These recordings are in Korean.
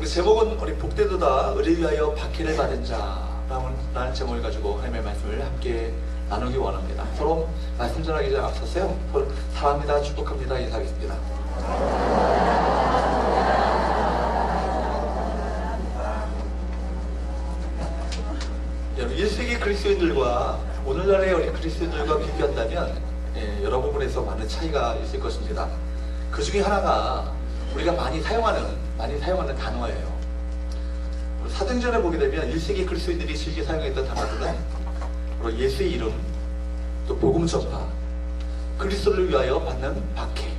우리 제목은 우리 복되도다 의를 위하여 박해를 받은 자라는 제목을 가지고 하나님의 말씀을 함께 나누기 원합니다. 서로 말씀 전하기 전에 앞서서요, 서로 사랑합니다, 축복합니다 인사하겠습니다. 여러분, 1세기 그리스도인들과 오늘날의 우리 그리스도인들과 비교한다면 여러 부분에서 많은 차이가 있을 것입니다. 그 중에 하나가 우리가 많이 사용하는 단어예요. 사도행전에 보게 되면 1세기 그리스도인들이 즐겨 사용했던 단어들은 바로 예수의 이름, 또 복음 전파, 그리스도를 위하여 받는 박해,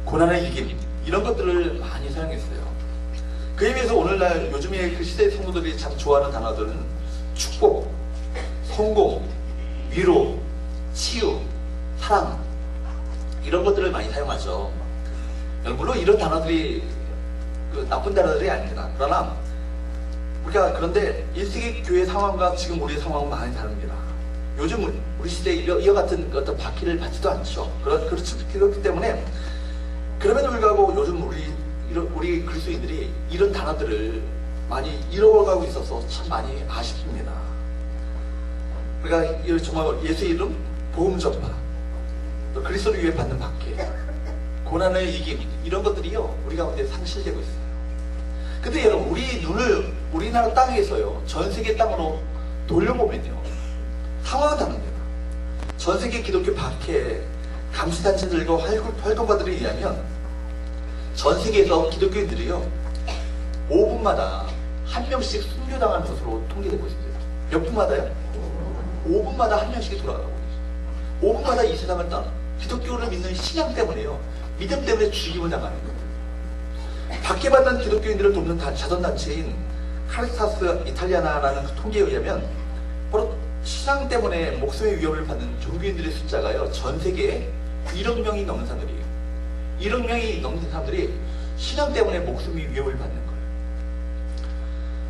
고난의 이김, 이런 것들을 많이 사용했어요. 그에 비해서 오늘날 요즘의 그 시대 성도들이 참 좋아하는 단어들은 축복, 성공, 위로, 치유, 사랑, 이런 것들을 많이 사용하죠. 물론 이런 단어들이 나쁜 단어들이 아닙니다. 그런데 1세기 교회 상황과 지금 우리의 상황은 많이 다릅니다. 요즘 우리 시대에 이와 같은 어떤 박해를 받지도 않죠. 그렇기 때문에 그럼에도 불구하고 요즘 우리 그리스도인들이 이런 단어들을 많이 잃어가고 있어서 참 많이 아쉽습니다. 그러니까 정말 예수의 이름, 복음 전파, 또 그리스도를 위해 받는 박해, 고난의 이김, 이런 것들이요 우리 가운데 상실되고 있어요. 근데 여러분, 우리나라 땅에서요 전 세계 땅으로 돌려보면요 상황은 다릅니다. 전 세계 기독교 박해 감시단체들과 활동가들에 의하면 전 세계에서 기독교인들이요 5분마다 한 명씩 순교당하는 것으로 통계되고 있습니다. 몇 분마다요? 5분마다 한 명씩이 돌아가고 있어요. 5분마다 이 세상을 떠나 기독교를 믿는 신앙 때문에요, 믿음 때문에 죽임을 당하는 거예요. 박해받는 기독교인들을 돕는 자선단체인 카리타스 이탈리아나라는 그 통계에 의하면 바로 신앙 때문에 목숨의 위협을 받는 종교인들의 숫자가요 전 세계에 1억 명이 넘는 사람들이에요. 1억 명이 넘는 사람들이 신앙 때문에 목숨의 위협을 받는 거예요.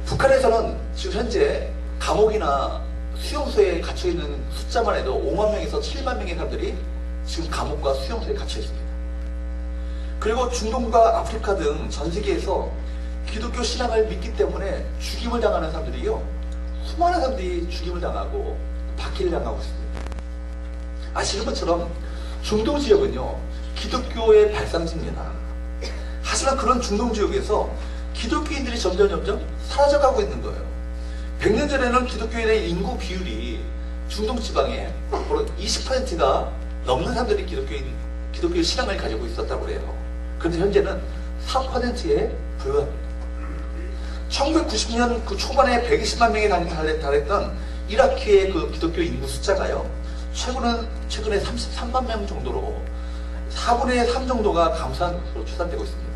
북한에서는 지금 현재 감옥이나 수용소에 갇혀있는 숫자만 해도 5만 명에서 7만 명의 사람들이 지금 감옥과 수용소에 갇혀 있습니다. 그리고 중동과 아프리카 등 전 세계에서 기독교 신앙을 믿기 때문에 죽임을 당하는 사람들이요 수많은 사람들이 죽임을 당하고 박해를 당하고 있습니다. 아시는 것처럼 중동 지역은요 기독교의 발상지입니다. 하지만 그런 중동 지역에서 기독교인들이 점점 사라져가고 있는 거예요. 100년 전에는 기독교인의 인구 비율이 중동 지방에 바로 20%가 넘는 사람들이 기독교 신앙을 가지고 있었다고 해요. 그런데 현재는 4%에 불과합니다. 1990년 그 초반에 120만 명에 달했던 이라크의 그 기독교 인구 숫자가요 최근에 33만 명 정도로 4분의 3 정도가 감소한 것으로 추산되고 있습니다.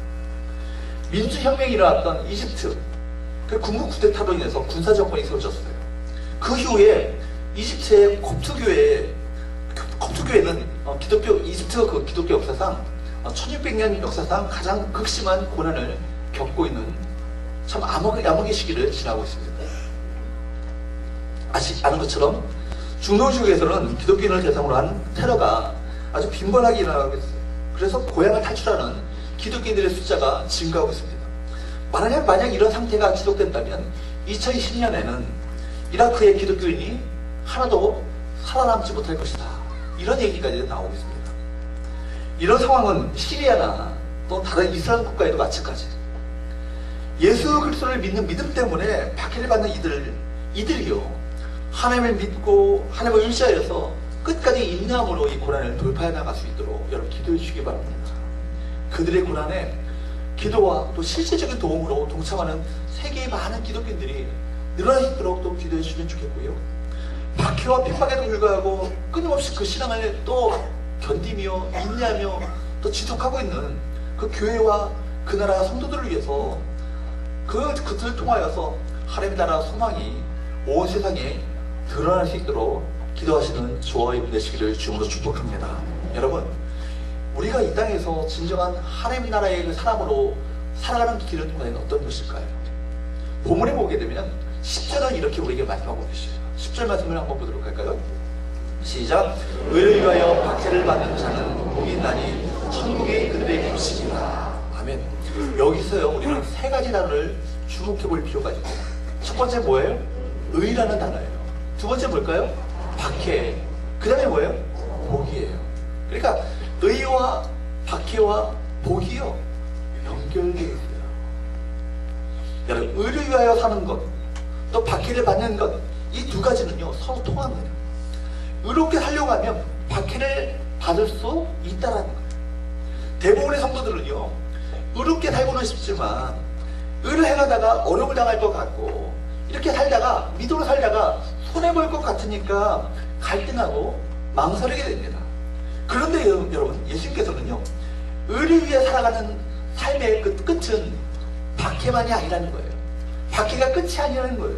민주혁명이 일어났던 이집트, 그 군부 쿠데타로 인해서 군사정권이 세워졌어요. 그 이후에 이집트의 콥트교회는 이집트 그 기독교 역사상 1600년 역사상 가장 극심한 고난을 겪고 있는 참 암흑의 시기를 지나고 있습니다. 아는 것처럼 중동 지역에서는 기독교인을 대상으로 한 테러가 아주 빈번하게 일어나고 있어요. 그래서 고향을 탈출하는 기독교인들의 숫자가 증가하고 있습니다. 만약 이런 상태가 지속된다면 2010년에는 이라크의 기독교인이 하나도 살아남지 못할 것이다, 이런 얘기까지 나오고 있습니다. 이런 상황은 시리아나 또 다른 이슬람 국가에도 마찬가지예요. 예수 그리스도를 믿는 믿음 때문에 박해를 받는 이들이요 하나님을 믿고 하나님을 의지하여서 끝까지 인내함으로 이 고난을 돌파해 나갈 수 있도록 여러분 기도해 주시기 바랍니다. 그들의 고난에 기도와 또 실질적인 도움으로 동참하는 세계의 많은 기독교인들이 늘어나도록 또 기도해 주시면 좋겠고요. 박해와 핍박에도 불구하고 끊임없이 그 신앙을 또 견디며 인내하며 또 지속하고 있는 그 교회와 그 나라 성도들을 위해서 그들을 통하여서 하나님의 나라 소망이 온 세상에 드러날 수 있도록 기도하시는 저와 여러분 되시기를 주님으로 축복합니다. 여러분, 우리가 이 땅에서 진정한 하나님 나라의 그 사람으로 살아가는 길은 과연 어떤 것일까요? 본문에 보게 되면 10절은 이렇게 우리에게 말씀하고 계시죠. 10절 말씀을 한번 보도록 할까요? 시작. 의를 위하여 박해를 받는 자는 복이 있나니 천국이 그들의 깃이니라. 아멘. 여기서요, 우리는 세 가지 단어를 주목해 볼 필요가 있고, 첫 번째 뭐예요? 의라는 단어예요. 두 번째 뭘까요? 박해. 그 다음에 뭐예요? 복이에요. 그러니까 의와 박해와 복이요, 연결되어 있어요. 여러분, 의를 위하여 사는 것, 또 박해를 받는 것, 이 두 가지는요, 서로 통합니다. 의롭게 살려고 하면 박해를 받을 수 있다라는 거예요. 대부분의 성도들은요, 의롭게 살고는 싶지만 의를 행하다가 어려움을 당할 것 같고, 이렇게 살다가 믿음으로 살다가 손해볼 것 같으니까 갈등하고 망설이게 됩니다. 그런데 여러분, 예수님께서는요, 의를 위해 살아가는 삶의 그 끝은 박해만이 아니라는 거예요. 박해가 끝이 아니라는 거예요.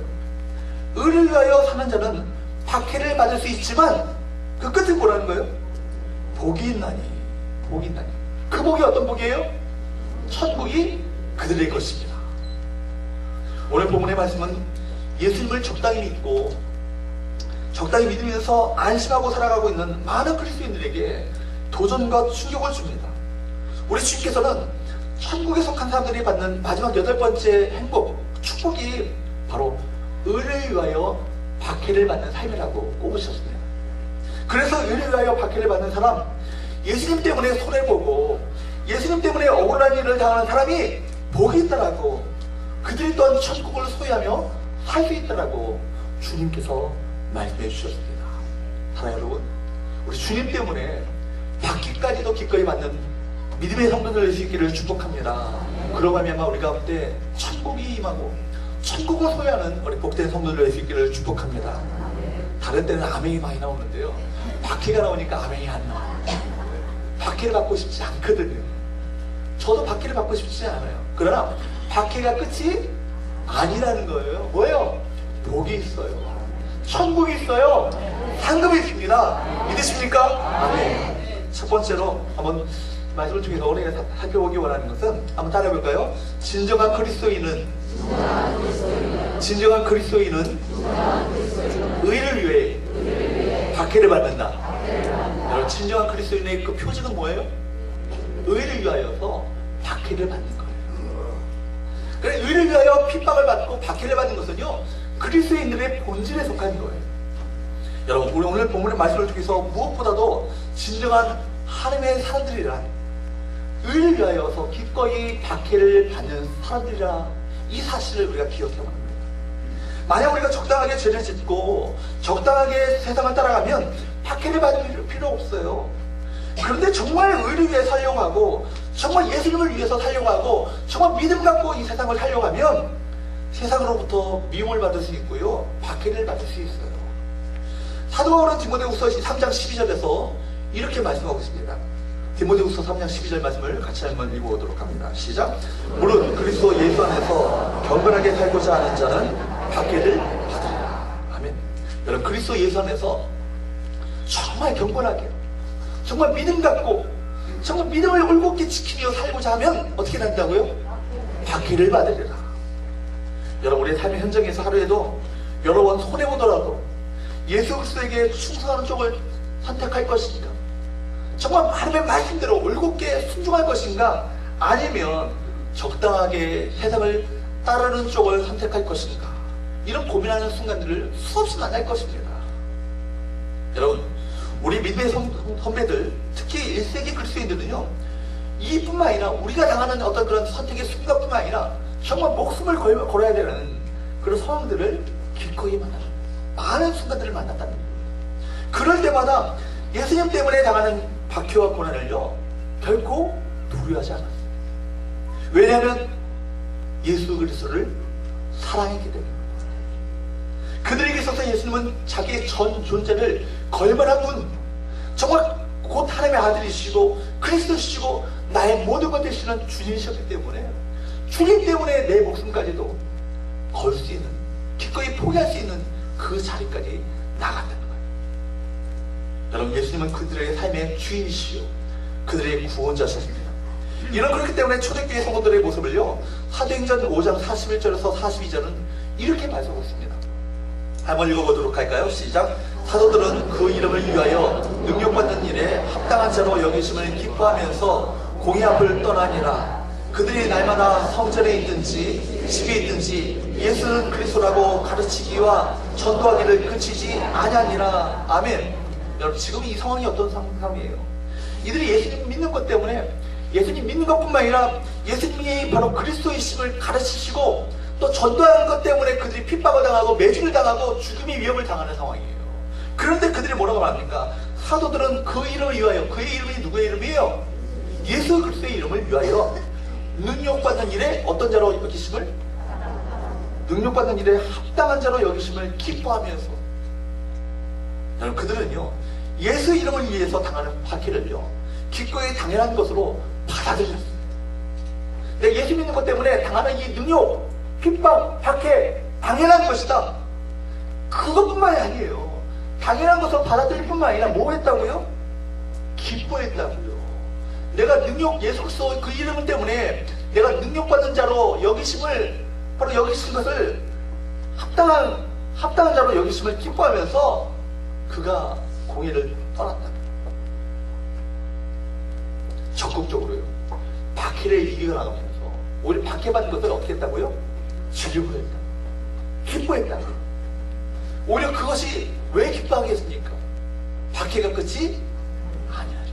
의를 위하여 사는 자는 박해를 받을 수 있지만 그 끝은 뭐라는 거예요? 복이 있나니. 복이 있나니. 그 복이 어떤 복이에요? 천국이 그들의 것입니다. 오늘 본문의 말씀은 예수님을 적당히 믿고 적당히 믿으면서 안심하고 살아가고 있는 많은 그리스도인들에게 도전과 충격을 줍니다. 우리 주님께서는 천국에 속한 사람들이 받는 마지막 8번째 행복, 축복이 바로 의를 위하여 박해를 받는 삶이라고 꼽으셨습니다. 그래서 의를 위하여 박해를 받는 사람, 예수님 때문에 손해보고 예수님 때문에 억울한 일을 당하는 사람이 복이 있다라고, 그들이 또한 천국을 소유하며 살 수 있다라고 주님께서 말씀해 주셨습니다. 사랑하는 여러분, 우리 주님 때문에 받기까지도 기꺼이 받는 믿음의 성도들 될 수 있기를 축복합니다. 그러고 하면 우리 가운데 천국이 임하고 천국을 소유하는 우리 복된 성도들 될 수 있기를 축복합니다. 다른 때는 아멘이 많이 나오는데요, 박해가 나오니까 아멘이 안 나와요. 박해를 받고 싶지 않거든요. 저도 박해를 받고 싶지 않아요. 그러나 박해가 끝이 아니라는 거예요. 뭐예요? 복이 있어요. 천국이 있어요. 상급이 있습니다. 믿으십니까? 아멘. 첫 번째로 한번 말씀을 통해서 우리가 살펴보기 원하는 것은, 한번 따라해볼까요? 진정한 그리스도인은 의를 위해 박해를 받는다. 여러분, 진정한 그리스도인의 그 표징은 뭐예요? 의를 위하여서 박해를 받는 거예요. 그래, 의를 위하여 핍박을 받고 박해를 받는 것은요, 그리스도인들의 본질에 속한 거예요. 여러분, 우리 오늘 본문의 말씀을 통해서 무엇보다도 진정한 하나님의 사람들이란 의를 위하여서 기꺼이 박해를 받는 사람들이라, 이 사실을 우리가 기억해야 합니다. 만약 우리가 적당하게 죄를 짓고 적당하게 세상을 따라가면 박해를 받을 필요 없어요. 그런데 정말 의를 위해 살려고 하고, 정말 예수님을 위해서 살려고 하고, 정말 믿음 갖고 이 세상을 살려고 하면 세상으로부터 미움을 받을 수 있고요, 박해를 받을 수 있어요. 사도 바울은 디모데후서 3장 12절에서 이렇게 말씀하고 있습니다. 디모데후서 3장 12절 말씀을 같이 한번 읽어보도록 합니다. 시작. 물론 그리스도 예수 안에서 경건하게 살고자 하는 자는 박해를 받으리라. 아멘. 여러분, 그리스도 예수 안에서 정말 경건하게, 정말 믿음 갖고, 정말 믿음을 올곧게 지키며 살고자 하면 어떻게 된다고요? 박해를 받으리라. 여러분, 우리의 삶의 현장에서 하루에도 여러 번 손해보더라도 예수 그리스도에게 충성하는 쪽을 선택할 것인가? 정말 하나님의 말씀대로 올곧게 순종할 것인가? 아니면 적당하게 세상을 따르는 쪽을 선택할 것인가? 이런 고민하는 순간들을 수없이 만날 것입니다. 여러분, 우리 믿음의 선배들, 특히 1세기 그리스도인들은요, 이뿐만 아니라 우리가 당하는 어떤 그런 선택의 순간뿐만 아니라 정말 목숨을 걸어야 되는 그런 상황들을 기꺼이 만나는, 많은 순간들을 만났다는 겁니다. 그럴 때마다 예수님 때문에 당하는 박해와 고난을요, 결코 두려워하지 않았어요. 왜냐하면 예수 그리스도를 사랑했기 때문입니다. 그들에게 있어서 예수님은 자기의 전 존재를 걸만한 분, 정말 곧 하나님의 아들이시고 그리스도시고 나의 모든 것 되시는 주님이셨기 때문에, 주님 때문에 내 목숨까지도 걸 수 있는, 기꺼이 포기할 수 있는 그 자리까지 나갔다는 거예요. 여러분, 예수님은 그들의 삶의 주인이시요 그들의 구원자셨습니다. 이런, 그렇기 때문에 초대교회 성도들의 모습을요, 사도행전 5장 41절에서 42절은 이렇게 말씀하고 있습니다. 한번 읽어보도록 할까요? 시작. 사도들은 그 이름을 위하여 능력받는 일에 합당한 자로 여기심을 기뻐하면서 공의 앞을 떠나니라. 그들이 날마다 성전에 있든지 집에 있든지 예수는 그리스도라고 가르치기와 전도하기를 그치지 아니하니라. 아멘. 여러분, 지금 이 상황이 어떤 상황이에요? 이들이 예수님 믿는 것 때문에, 예수님 믿는 것뿐만 아니라 예수님이 바로 그리스도이심을 가르치시고 또 전도하는 것 때문에 그들이 핍박을 당하고 매질을 당하고 죽음의 위협을 당하는 상황이에요. 그런데 그들이 뭐라고 말합니까? 사도들은 그 이름을 위하여, 그의 이름이 누구의 이름이에요? 예수 그리스도의 이름을 위하여 능력받는 일에 어떤 자로 여기심을? 능력받는 일에 합당한 자로 여기심을 기뻐하면서. 여러분, 그들은요 예수 이름을 위해서 당하는 박해를요 기꺼이 당연한 것으로 받아들였어요. 내가 예수 믿는 것 때문에 당하는 이 능력, 핍박, 박해 당연한 것이다. 그것뿐만이 아니에요. 당연한 것으로 받아들일 뿐만 아니라 뭐 했다고요? 기뻐했다고요. 내가 능력, 예수 그리스도 그 이름 때문에 내가 능력받는 자로 여기심을, 바로 여기신 것을 합당한 자로 여기심을 기뻐하면서 그가 공의를 떠났다. 적극적으로요. 박해를 이겨나가면서 오히려 박해받는 것을 어떻게 했다고요? 즐거워했다. 기뻐했다. 오히려 그것이 왜 기뻐하게 했습니까? 박해가 끝이 아니라는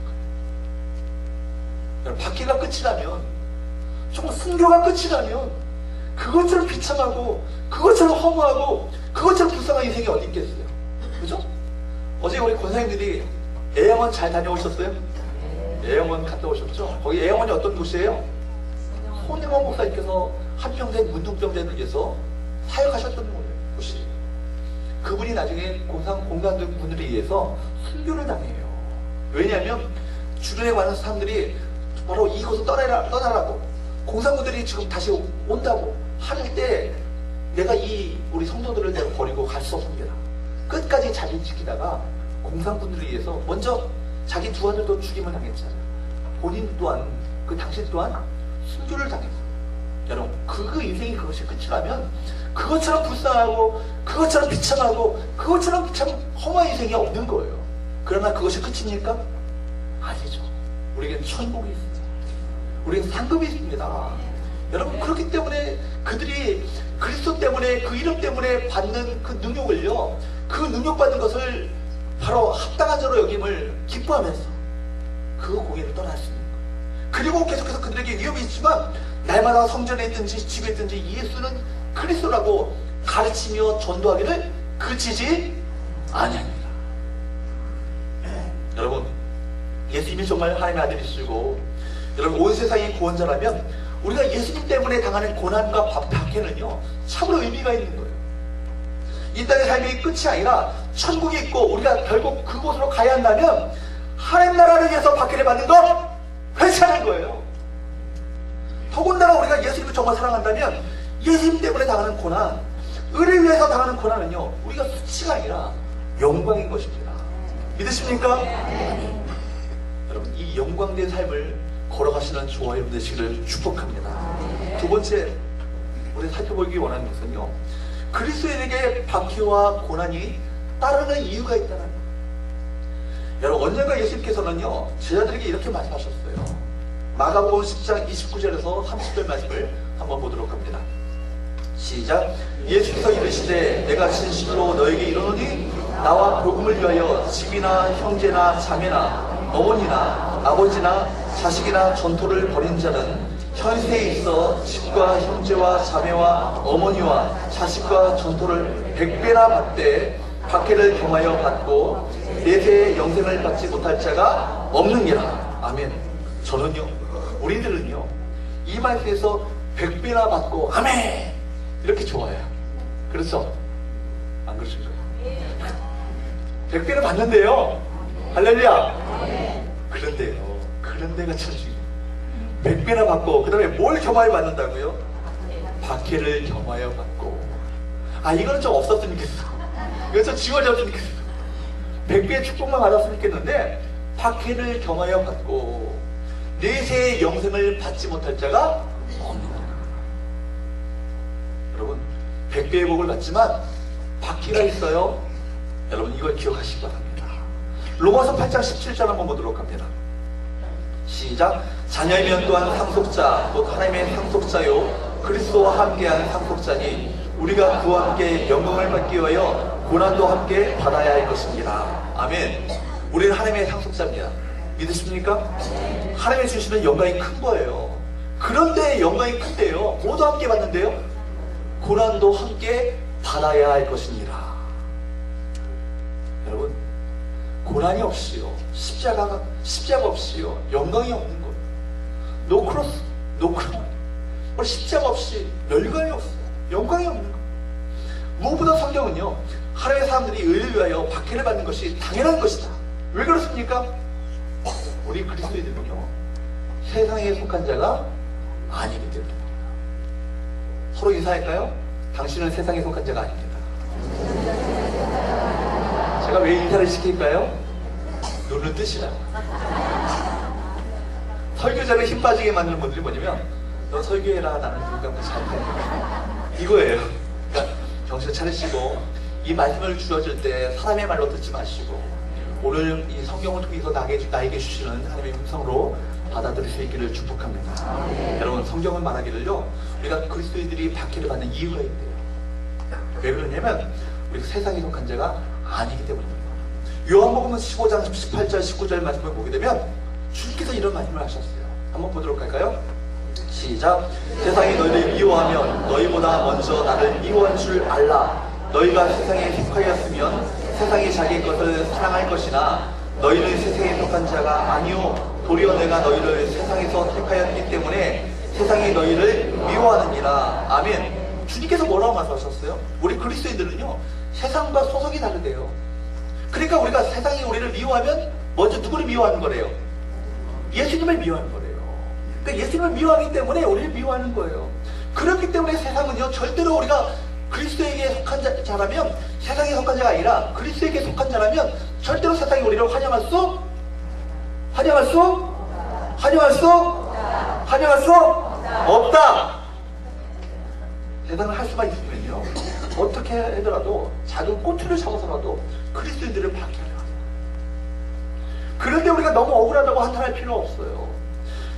거예요. 박해가 끝이라면, 정말 순교가 끝이라면 그것처럼 비참하고 그것처럼 허무하고 그것처럼 불쌍한 인생이 어디 있겠어요? 그죠? 어제 우리 권사님들이 애양원 잘 다녀오셨어요? 애양원 갔다 오셨죠? 거기 애양원이 어떤 곳이에요? 손흥원 목사님께서 한평생 문둥병자들께서 사역하셨던 곳이에요. 그분이 나중에 공산들 분들에 의해서 순교를 당해요. 왜냐하면 주변에 많은 사람들이 바로 이곳을 떠나라고, 공산군들이 지금 다시 온다고 할 때 내가 우리 성도들을 내가 버리고 갈 수 없습니다. 끝까지 자리를 지키다가 공산군들에 의해서 먼저 자기 두 아들도 죽임을 당했잖아요. 본인 또한, 그 당신 또한 순교를 당했어요. 여러분, 그 인생이 그것이 끝이라면 그것처럼 불쌍하고 그것처럼 비참하고 그것처럼 참 험한 인생이 없는 거예요. 그러나 그것이 끝입니까? 아니죠. 우리에겐 천국이 있습니다. 우리에겐 상급이 있습니다. 여러분, 그렇기 때문에 그들이 그리스도 때문에, 그 이름 때문에 받는 그 능력을요, 그 능력받는 것을 바로 합당한 자로 여김을 기뻐하면서 그 공의를 떠났습니다. 그리고 계속해서 그들에게 위협이 있지만 날마다 성전에 있든지 집에 있든지 예수는 그리스도라고 가르치며 전도하기를 그치지 아니합니다. 여러분, 예수님이 정말 하나님의 아들이시고 여러분 온 세상의 구원자라면 우리가 예수님 때문에 당하는 고난과 박해는요 참으로 의미가 있는 거예요. 이 땅의 삶이 끝이 아니라 천국이 있고 우리가 결국 그곳으로 가야 한다면 하나님 나라를 위해서 박해를 받는 것 괜찮은 거예요. 더군다나 우리가 예수님을 정말 사랑한다면 예수님 때문에 당하는 고난, 의를 위해서 당하는 고난은요 우리가 수치가 아니라 영광인 것입니다. 믿으십니까? 여러분, 이 영광된 삶을 걸어가시는 저와 여러분 되시기를 축복합니다. 두 번째 우리 살펴보기 원하는 것은요, 그리스도인에게 박해와 고난이 따르는 이유가 있다는 거예요. 여러분, 언젠가 예수님께서는요 제자들에게 이렇게 말씀하셨어요. 마가복음 10장 29절에서 30절 말씀을 한번 보도록 합니다. 시작. 예수께서 이르시되 내가 진실로 너에게 이르노니 나와 복음을 위하여 집이나 형제나 자매나 어머니나 아버지나 자식이나 전토를 벌인 자는 현세에 있어 집과 형제와 자매와 어머니와 자식과 전토를 100배나 받되 박해를 경하여 받고 내세의 영생을 받지 못할 자가 없느니라. 아멘. 저는요, 우리들은요 이 말씀에서 100배나 받고 아멘 이렇게 좋아해요. 그렇죠? 안 그러신가요? 100배를 받는데요, 할렐루야. 그런데요, 그런 데가 참 중요해요. 100배나 받고 그 다음에 뭘 겸하여 받는다고요? 박해를 겸하여 받고. 이거는 좀 없었으면 좋겠어. 이거 좀 지워졌으면 좋겠어. 100배의 축복만 받았으면 좋겠는데 박해를 겸하여 받고 내세의 영생을 받지 못할 자가 없느니라. 여러분, 100배의 복을 받지만 박해가 있어요. 여러분, 이걸 기억하시기 바랍니다. 로마서 8장 17절 한번 보도록 합니다. 시작. 자녀이면 또한 상속자, 곧 하나님의 상속자요 그리스도와 함께하는 상속자니 우리가 그와 함께 영광을 받기 위하여 고난도 함께 받아야 할 것입니다. 아멘. 우리는 하나님의 상속자입니다. 믿으십니까? 하나님의 주시는 영광이 큰 거예요. 그런데 영광이 큰데요, 모두 함께 받는데요, 고난도 함께 받아야 할 것입니다. 여러분, 고난이 없이요, 십자가 없이요, 영광이 없는 거예요. 노 크로스, 노 크라운. 우리 십자가 없이 열광이 없어요. 영광이 없는 거예요. 무엇보다 성경은요, 하나님의 사람들이 의를 위하여 박해를 받는 것이 당연한 것이다. 왜 그렇습니까? 우리 그리스도인들은요, 세상에 속한 자가 아니기 때문입니다. 서로 인사할까요? 당신은 세상에 속한 자가 아닙니다. 제가 왜 인사를 시킬까요? 눈을 뜨시라. 설교자를 힘 빠지게 만드는 분들이 뭐냐면, 너 설교해라, 나는 눈 감고 잘해. 이거예요. 그러니까 정신 차리시고 이 말씀을 주어질 때 사람의 말로 듣지 마시고 오늘 이 성경을 통해서 나에게 주시는 하나님의 음성으로 받아들일 수 있기를 축복합니다. 여러분, 성경은 말하기를요, 우리가 그리스도인들이 박해를 받는 이유가 있대요. 왜 그러냐면 우리가 세상에 속한 자가 아니기 때문입니다. 요한복음 15장 18절 19절 말씀을 보게 되면 주님께서 이런 말씀을 하셨어요. 한번 보도록 할까요? 시작. 세상이 너희를 미워하면 너희보다 먼저 나를 미워한 줄 알라. 너희가 세상에 속하였으면 세상이 자기 것을 사랑할 것이나 너희는 세상에 속한 자가 아니오 도리어 내가 너희를 세상에서 택하였기 때문에 세상이 너희를 미워하느니라. 아멘. 주님께서 뭐라고 말씀하셨어요? 우리 그리스도인들은요, 세상과 소속이 다르대요. 그러니까 우리가 세상이 우리를 미워하면 먼저 누구를 미워하는 거래요? 예수님을 미워하는 거래요. 그러니까 예수님을 미워하기 때문에 우리를 미워하는 거예요. 그렇기 때문에 세상은요, 절대로 우리가 그리스도에게 속한 자라면, 세상에 속한 자가 아니라 그리스도에게 속한 자라면 절대로 세상이 우리를 환영할 수 없다. 세상을 할 수만 있으면요, 어떻게 하더라도 작은 꼬투리를 잡아서라도 그리스도인들을 박해하려 합니다. 그런데 우리가 너무 억울하다고 한탄할 필요 없어요.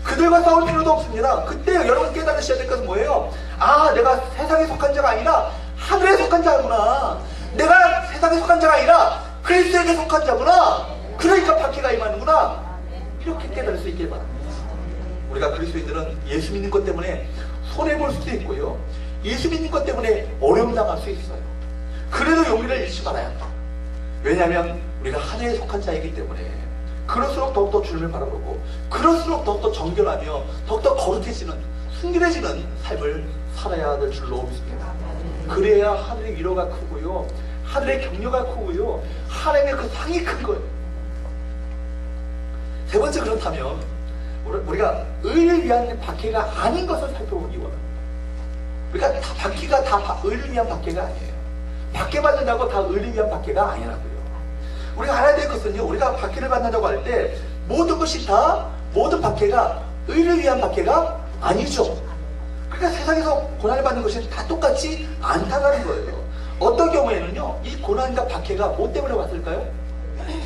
그들과 싸울 필요도 없습니다. 그때 여러분 깨달으셔야 될 것은 뭐예요? 아, 내가 세상에 속한 자가 아니라 하늘에 속한 자구나. 내가 세상에 속한 자가 아니라 그리스도에게 속한 자구나. 그러니까 박해가 임하는구나. 이렇게 깨달을 수 있길 바랍니다. 우리가 그리스도인들은 예수 믿는 것 때문에 손해볼 수도 있고요, 예수 믿는 것 때문에 어려움 당할 수 있어요. 그래도 용기를 잃지 말아야 합니다. 왜냐하면 우리가 하늘에 속한 자이기 때문에 그럴수록 더욱더 주님을 바라보고 그럴수록 더욱더 정결하며 더욱더 거룩해지는, 순결해지는 삶을 살아야 될 줄로 믿습니다. 그래야 하늘의 위로가 크고요, 하늘의 격려가 크고요, 하나님의 그 상이 큰 거예요. 세 번째, 그렇다면 우리가 의를 위한 박해가 아닌 것을 살펴보기 원합니다. 그러니까 다 박해가 다 의를 위한 박해가 아니에요. 박해받는다고 다 의를 위한 박해가 아니라고요. 우리가 알아야 될 것은요, 우리가 박해를 받는다고 할 때 모든 것이 다, 모든 박해가 의를 위한 박해가 아니죠. 그러니까 세상에서 고난을 받는 것이 다 똑같지 않다는 거예요. 어떤 경우에는요, 이 고난과 박해가 뭐 때문에 왔을까요?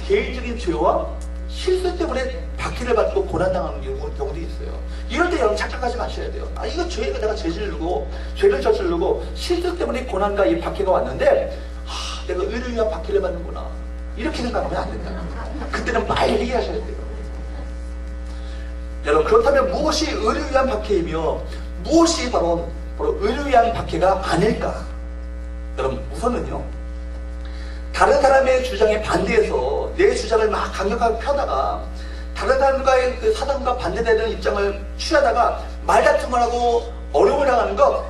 개인적인 죄와 실수 때문에 박해를 받고 고난당하는 경우도 있어요. 이럴 때 여러분 착각하지 마셔야 돼요. 아, 이거 내가 죄를 저지르고 실수 때문에 고난과 이 박해가 왔는데, 내가 의를 위한 박해를 받는구나, 이렇게 생각하면 안 된다. 그때는 빨리 얘기하셔야 돼요. 여러분, 그렇다면 무엇이 의를 위한 박해이며 무엇이 바로 의를 위한 박해가 아닐까? 여러분, 우선은요, 다른 사람의 주장에 반대해서 내 주장을 막 강력하게 펴다가 다른 사람과의 그 사상과 반대되는 입장을 취하다가 말다툼을 하고 어려움을 당하는 것,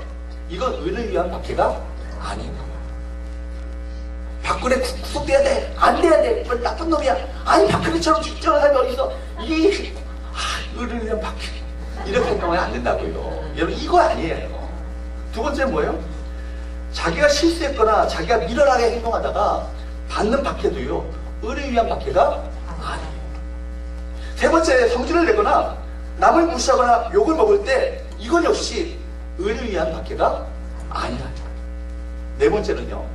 이건 의를 위한 박해가 아닙니다. 박근혜 구속돼야 돼, 안 돼야 돼, 나쁜 놈이야, 아니 박근혜처럼 직전한 사람이 어디 있어, 이게 의를 위한 박해, 이렇게 생각하면 안 된다고요. 여러분, 이거 아니에요. 두 번째는 뭐예요? 자기가 실수했거나 자기가 미련하게 행동하다가 받는 박해도요, 의를 위한 박해가 아니에요. 세 번째, 성질을 내거나 남을 무시하거나 욕을 먹을 때 이건 역시 의를 위한 박해가 아니라. 네 번째는요,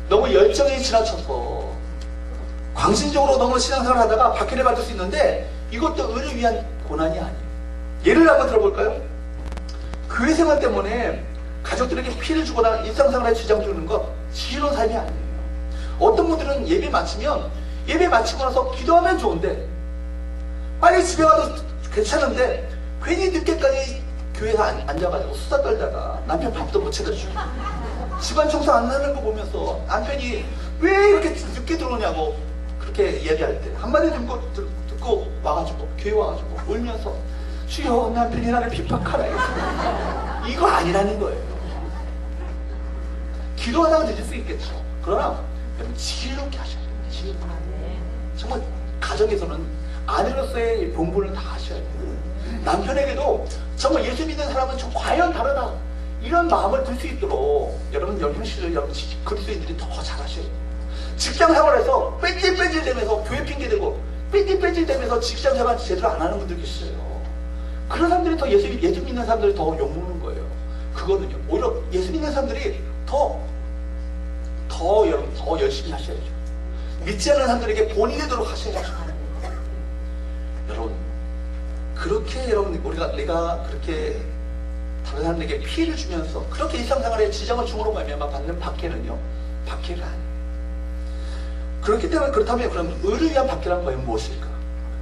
너무 열정이 지나쳐서 광신적으로 너무 신앙생활을 하다가 박해를 받을 수 있는데 이것도 의를 위한 고난이 아니에요. 예를 한번 들어볼까요? 교회 생활 때문에 가족들에게 피해를 주거나 일상생활에 지장 주는 것 지혜로운 삶이 아니에요. 어떤 분들은 예배 마치면 예배 마치고 나서 기도하면 좋은데 빨리 집에 가도 괜찮은데 괜히 늦게까지 교회에서 앉아가지고 수다 떨다가 남편 밥도 못 차려주고 집안 청소 안 하는 거 보면서 남편이 왜 이렇게 늦게 들어오냐고 그렇게 얘기할 때 한마디 듣고 와가지고 교회 와가지고 울면서 주여 남편이 나를 핍박하라 이거 아니라는 거예요. 기도하다가 늦을 수 있겠죠. 그러나 여러분 지혜롭게 하셔야 돼요. 지혜롭게. 정말 가정에서는 아내로서의 본분을 다 하셔야 돼요. 남편에게도 정말 예수 믿는 사람은 좀 과연 다르다 이런 마음을 들 수 있도록 여러분 형식을 여러분 그리스도인들이 더 잘하셔야 돼요. 직장 생활에서 뺀질뺀질 되면서 교회 핑계대고 뺀질뺀질 되면서 직장 생활 제대로 안 하는 분들 계시죠. 그런 사람들이 더 예수 믿는 사람들이 더 욕먹는 거예요. 그거는요. 오히려 예수 믿는 사람들이 여러분 더 열심히 하셔야죠. 믿지 않는 사람들에게 본이 되도록 하셔야죠. 여러분 그렇게 여러분 내가 그렇게 다른 사람들에게 피해를 주면서 그렇게 일상생활에 지장을 줌으로 말미암아 받는 박해는요, 박해가 아니에요. 그렇다면 그럼 의를 위한 박해란 과연 무엇일까?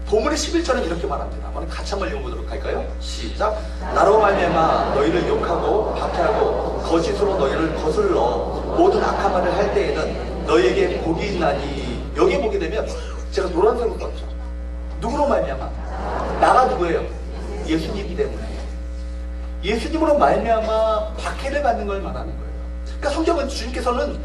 본문의 11절은 이렇게 말합니다. 한번 같이 한번 읽어보도록 할까요? 시작. 나로 말미암아 너희를 욕하고 박해하고 거짓으로 너희를 거슬러 모든 악한 말을 할 때에는 너희에게 복이 있나니. 여기에 보게 되면 제가 노란색으로 썼죠. 누구로 말미암아? 나가 누구예요? 예수님이기 때문에. 예수님으로 말미암아 박해를 받는 걸 말하는 거예요. 그러니까 성경은 주님께서는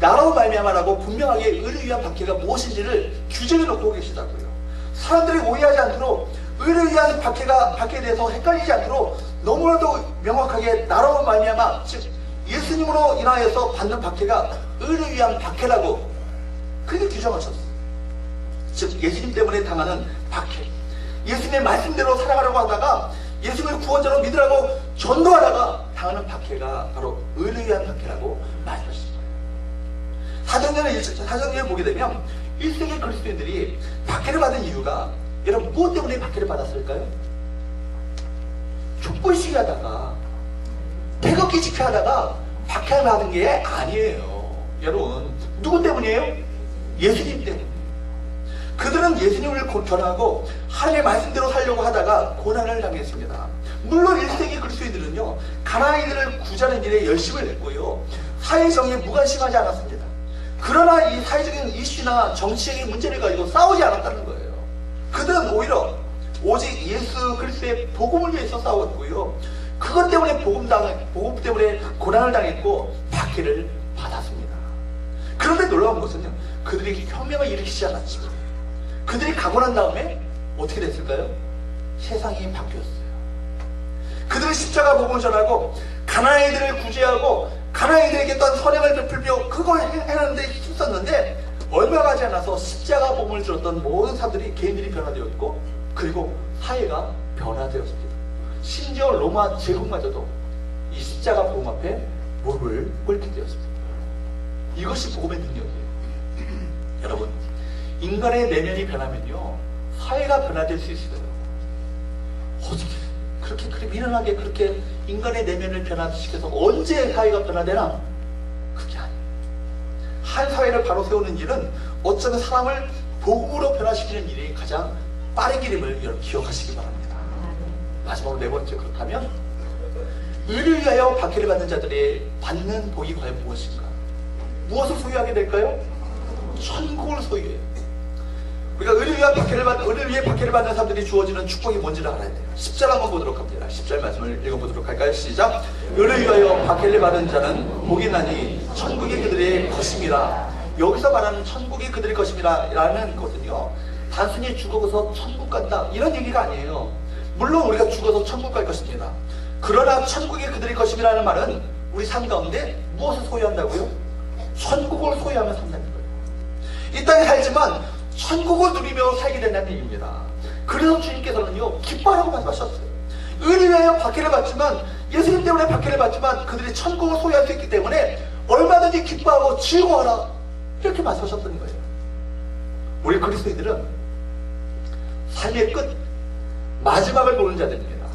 나로 말미암아라고 분명하게 의를 위한 박해가 무엇인지를 규정해 놓고 계시다고요. 사람들이 오해하지 않도록 의를 위한 박해에 대해서 헷갈리지 않도록 너무나도 명확하게 나로 말미암아 즉 예수님으로 인하여서 받는 박해가 의를 위한 박해라고 그렇게 규정하셨어요. 즉 예수님 때문에 당하는 박해, 예수님의 말씀대로 살아가려고 하다가 예수님을 구원자로 믿으라고 전도하다가 당하는 박해가 바로 의를 위한 박해라고 말씀하셨어요. 사도행전을 보게 되면 1세기 그리스도인들이 박해를 받은 이유가 여러분 무엇 때문에 박해를 받았을까요? 족보시기 하다가 태극기 집회하다가 박해를 받은 게 아니에요. 여러분 누구 때문이에요? 예수님 때문에. 그들은 예수님을 전하고 하나님의 말씀대로 살려고 하다가 고난을 당했습니다. 물론 1세기 그리스도인들은요 가나안인들을 구제하는 일에 열심을 냈고요 사회정의에 무관심하지 않았습니다. 그러나 이 사회적인 이슈나 정치적인 문제를 가지고 싸우지 않았다는 거예요. 그들은 오히려 오직 예수 그리스도의 복음을 위해서 싸웠고요 그것 때문에 복음 때문에 고난을 당했고 박해를 받았습니다. 그런데 놀라운 것은요 그들이 혁명을 일으키지 않았지만 그들이 가고 난 다음에 어떻게 됐을까요? 세상이 바뀌었어요. 그들은 십자가 복음을 전하고 가나안인들을 구제하고 가나안인들에게 또한 선행을 베풀며 그걸 해내는데 힘썼는데 얼마 가지 않아서 십자가 복음을 들었던 모든 사람들이 개인들이 변화되었고 그리고 사회가 변화되었습니다. 심지어 로마 제국마저도 이 십자가 복음 앞에 무릎을 꿇게 되었습니다. 이것이 복음의 능력이에요. 여러분 인간의 내면이 변하면요 사회가 변화될 수 있어요. 어떻게 그렇게 미련하게 그렇게 인간의 내면을 변화시켜서 언제 사회가 변화되나? 그게 아니에요. 한 사회를 바로 세우는 일은 어쩌면 사람을 복음으로 변화시키는 일이 가장 빠른 길임을 여러분 기억하시기 바랍니다. 마지막으로 네 번째, 그렇다면 의를 위하여 박해를 받는 자들이 받는 복이 과연 무엇인가? 무엇을 소유하게 될까요? 천국을 소유해요. 우리가 의를 위해 박해를 받는 사람들이 주어지는 축복이 뭔지를 알아야 돼요. 10절 한번 보도록 합니다. 10절 말씀을 읽어보도록 할까요? 시작. 의를 위하여 박해를 받은 자는 복이 나니 천국이 그들의 것임이라. 여기서 말하는 천국이 그들의 것임이라 라는 것은요 단순히 죽어서 천국 간다 이런 얘기가 아니에요. 물론 우리가 죽어서 천국 갈 것입니다. 그러나 천국이 그들의 것임이라는 말은 우리 삶 가운데 무엇을 소유한다고요? 천국을 소유하며 산다는 거예요. 이 땅에 살지만 천국을 누리며 살게 된다는 얘기입니다. 그래서 주님께서는요 기뻐하라고 말씀하셨어요. 의를 위하여 박해를 받지만 예수님 때문에 박해를 받지만 그들이 천국을 소유할 수 있기 때문에 얼마든지 기뻐하고 즐거워하라 이렇게 말씀하셨던 거예요. 우리 그리스도인들은 삶의 끝 마지막을 보는 자들입니다.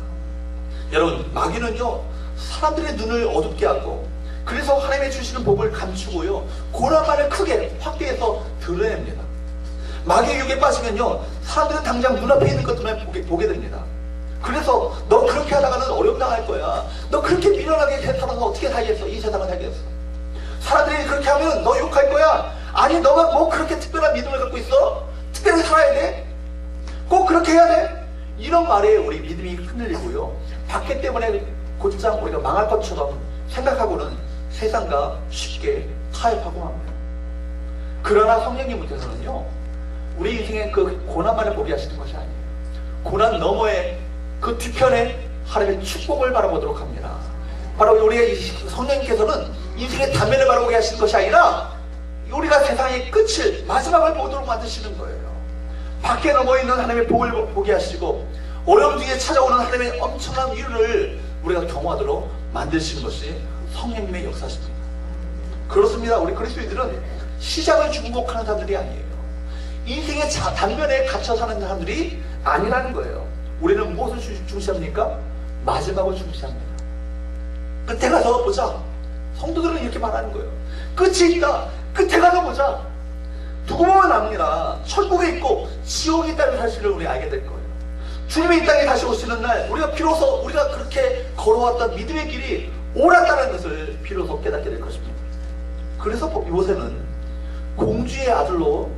여러분, 마귀는요, 사람들의 눈을 어둡게 하고, 그래서 하나님의 주시는 복을 감추고요, 고난만을 크게 확대해서 드러냅니다. 마귀의 유혹에 빠지면요, 사람들은 당장 눈앞에 있는 것들만 보게 됩니다. 그래서 너 그렇게 하다가는 어려움 당할 거야. 너 그렇게 미련하게 살아서 어떻게 살겠어? 이 세상을 살겠어. 사람들이 그렇게 하면 너 욕할 거야. 아니, 너가 뭐 그렇게 특별한 믿음을 갖고 있어? 특별히 살아야 돼? 꼭 그렇게 해야 돼? 이런 말에 우리 믿음이 흔들리고요, 밖에 때문에 곧장 우리가 망할 것처럼 생각하고는 세상과 쉽게 타협하고 합니다. 그러나 성령님께서는요, 우리 인생의 그 고난만을 보게 하시는 것이 아니에요. 고난 너머의 그 뒤편에 하나님의 축복을 바라보도록 합니다. 바로 우리의 성령님께서는 인생의 단면을 바라보게 하시는 것이 아니라 우리가 세상의 끝을, 마지막을 보도록 만드시는 거예요. 밖에 넘어있는 하나님의 복을 보게 하시고 어려움 뒤에 찾아오는 하나님의 엄청난 위로를 우리가 경험하도록 만드시는 것이 성령님의 역사십니다. 그렇습니다. 우리 그리스도인들은 시작을 중복하는 사람들이 아니에요. 인생의 단면에 갇혀 사는 사람들이 아니라는 거예요. 우리는 무엇을 중시합니까? 마지막을 중시합니다. 끝에 가서 보자. 성도들은 이렇게 말하는 거예요. 끝이 있다. 끝에 가서 보자. 두고 보면 압니다. 천국에 있고 지옥에 있다는 사실을 우리 알게 될 거예요. 주님이 이 땅에 다시 오시는 날, 우리가 비로소 우리가 그렇게 걸어왔던 믿음의 길이 옳았다는 것을 비로소 깨닫게 될 것입니다. 그래서 모세는 공주의 아들로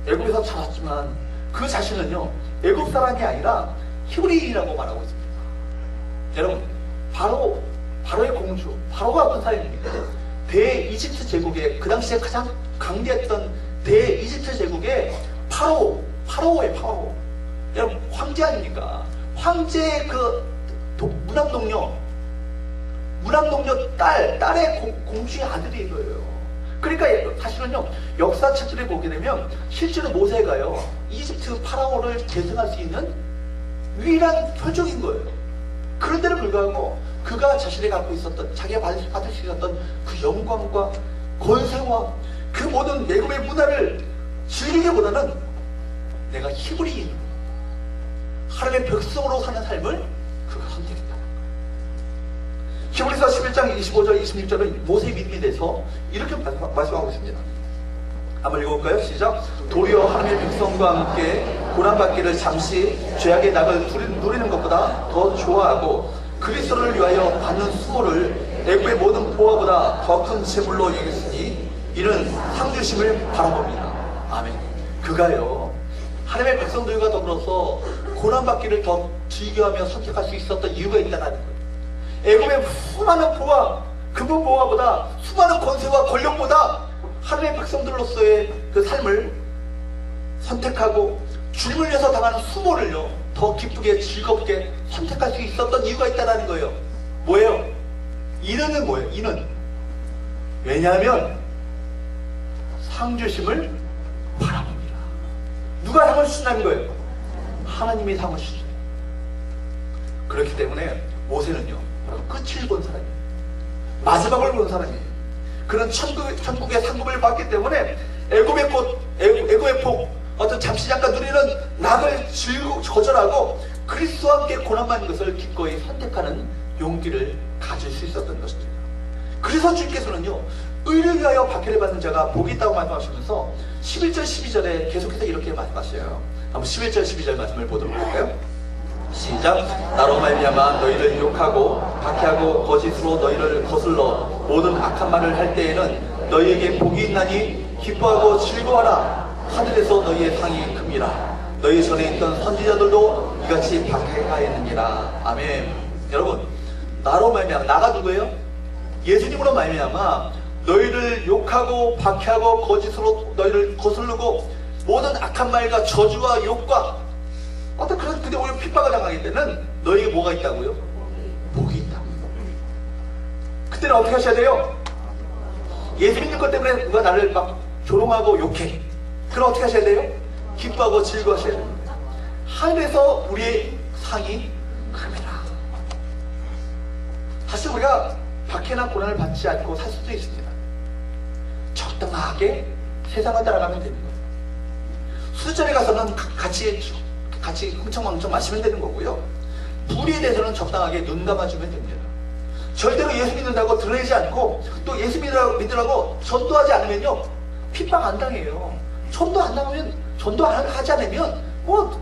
애굽에서 자랐지만 그 자신은요, 애굽 사람이 아니라 히브리인이라고 말하고 있습니다. 여러분, 바로의 공주, 바로가 어떤 사람입니까? 대이집트 제국의, 그 당시에 가장 강대했던 대이집트 제국의 파로예요, 파로. 여러분, 황제 아닙니까? 황제의 그 무남동녀 딸의 공주의 아들이 거예요. 그러니까 사실은요, 역사책들을 보게 되면 실제로 모세가요, 이집트 파라오를 계승할 수 있는 유일한 혈족인 거예요. 그런데도 불구하고 그가 자신이 갖고 있었던, 자기가 받을 수 있었던 그 영광과 권세와 그 모든 애굽의 문화를 즐기기보다는 내가 히브리인, 하나님의 백성으로 사는 삶을 그가 선택했다. 히브리서 11장 25절 26절은 모세의 믿음에 대해서 이렇게 말씀하고 있습니다. 한번 읽어볼까요? 시작. 도리어 하나님의 백성과 함께 고난받기를 잠시 죄악의 낙을 누리는 것보다 더 좋아하고 그리스도를 위하여 받는 수고를 애굽의 모든 보화보다 더 큰 재물로 여겼으니 이는 상주심을 바라봅니다. 아멘. 그가요, 하나님의 백성들과 더불어서 고난받기를 더 즐겨하며 선택할 수 있었던 이유가 있다는 거예요. 애굽의 수많은 보화, 금은 보화보다, 수많은 권세와 권력보다 하나님의 백성들로서의 그 삶을 선택하고 주님을 위해서 당하는 수모를요, 더 기쁘게 즐겁게 선택할 수 있었던 이유가 있다는 거예요. 뭐예요? 이는 뭐예요? 이는 왜냐하면 상주심을 바라봅니다. 누가 상을 주신다는 거예요? 하나님이 상을 주시죠. 그렇기 때문에 모세는요, 끝을 본 사람이에요. 마지막을 본 사람이에요. 그런 천국의 상급을 받기 때문에 애굽의 복, 어떤 잠시 잠깐 누리는 낙을 거절하고 그리스도와 함께 고난받는 것을 기꺼이 선택하는 용기를 가질 수 있었던 것입니다. 그래서 주님께서는요, 의를 위하여 박해를 받는 자가 복이 있다고 말씀하시면서 11절 12절에 계속해서 이렇게 말씀하셔요. 한번 11절 12절 말씀을 보도록 할까요? 시작. 나로 말미암아 너희를 욕하고 박해하고 거짓으로 너희를 거슬러 모든 악한 말을 할 때에는 너희에게 복이 있나니 기뻐하고 즐거워하라. 하늘에서 너희의 상이 큽니다. 너희 전에 있던 선지자들도 이같이 박해하였느니라. 아멘. 여러분, 나로 말미암아, 나가 누구예요? 예수님으로 말미암아 너희를 욕하고 박해하고 거짓으로 너희를 거슬르고 모든 악한 말과 저주와 욕과 어떤 그런, 근데 오히려 핍박을 당하게 되는 너희에게 뭐가 있다고요? 복이 있다. 그때는 어떻게 하셔야 돼요? 예수 믿는 것 때문에 누가 나를 막 조롱하고 욕해. 그럼 어떻게 하셔야 돼요? 기뻐하고 즐거워하셔야 됩니다. 하늘에서 우리의 상이 큽니다. 사실 우리가 박해나 고난을 받지 않고 살 수도 있습니다. 적당하게 세상을 따라가면 되는 거예요. 술자리 가서는 같이 흥청망청 마시면 되는 거고요. 불의에 대해서는 적당하게 눈 감아주면 됩니다. 절대로 예수 믿는다고 드러내지 않고 또 예수 믿으라고 전도하지 않으면요 핍박 안 당해요. 전도 안 당하면 전도 안 하지 않으면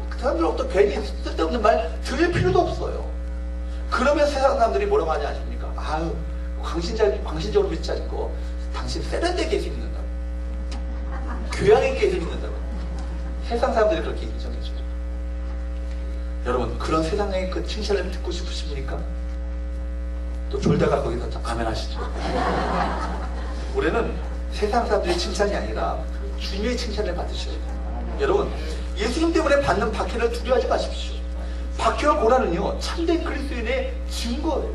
그 사람들로부터 괜히 쓸데없는 말 들을 필요도 없어요. 그러면 세상 사람들이 뭐라고 하지 않습니까? 아유 광신적으로 믿지 않고 당신 세련되게 예수 믿는다고, 교양 있게 예수 믿는다고 세상 사람들이 그렇게 인정해줘요. 여러분 그런 세상의 그 칭찬을 듣고 싶으십니까? 또 졸다가 거기서 아멘 하시죠. 올해는 세상 사람들의 칭찬이 아니라 주님의 칭찬을 받으셔야 돼요. 여러분 예수님 때문에 받는 박해를 두려워하지 마십시오. 박해와 고난은요 참된 그리스도인의 증거예요.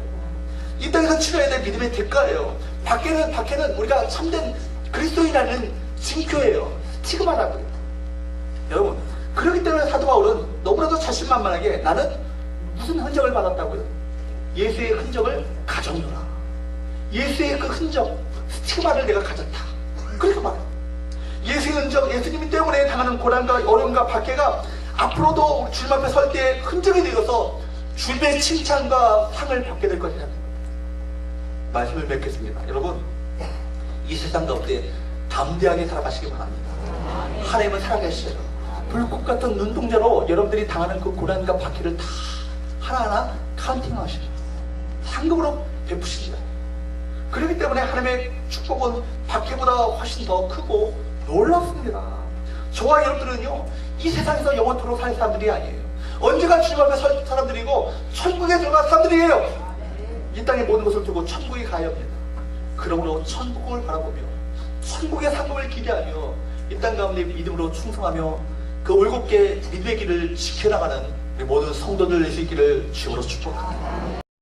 이 땅에서 치러야 될 믿음의 대가예요. 박해는 우리가 참된 그리스도인이라는 징표예요. 스티그마라고요. 여러분 그렇기 때문에 사도 바울은 너무나도 자신만만하게 나는 무슨 흔적을 받았다고요? 예수의 흔적을 가졌노라. 예수의 그 흔적, 스티그마를 내가 가졌다. 그렇게 말해요. 예수의 흔적, 예수님 때문에 당하는 고난과 어려움과 박해가 앞으로도 주님 앞에 설 때 흔적이 되어서 주님의 칭찬과 상을 받게 될 것이라는 거예요. 말씀을 맺겠습니다. 여러분 이 세상 가운데 담대하게 살아가시기 바랍니다. 하나님은 살아계셔요. 불꽃 같은 눈동자로 여러분들이 당하는 그 고난과 박해를 다 하나하나 카운팅하셔요. 상급으로 베푸시죠. 그렇기 때문에 하나님의 축복은 박해보다 훨씬 더 크고 놀랍습니다. 저와 여러분들은요 이 세상에서 영원토록 살 사람들이 아니에요. 언제가 주님 앞에 설 사람들이고 천국에 들어갈 사람들이에요. 이 땅의 모든 것을 두고 천국에 가야 합니다. 그러므로 천국을 바라보며 천국의 상급을 기대하며 이 땅 가운데 믿음으로 충성하며 그 올곧게 믿음의 길을 지켜나가는 우리 모든 성도들 될 수 있기를 주님으로 축복합니다.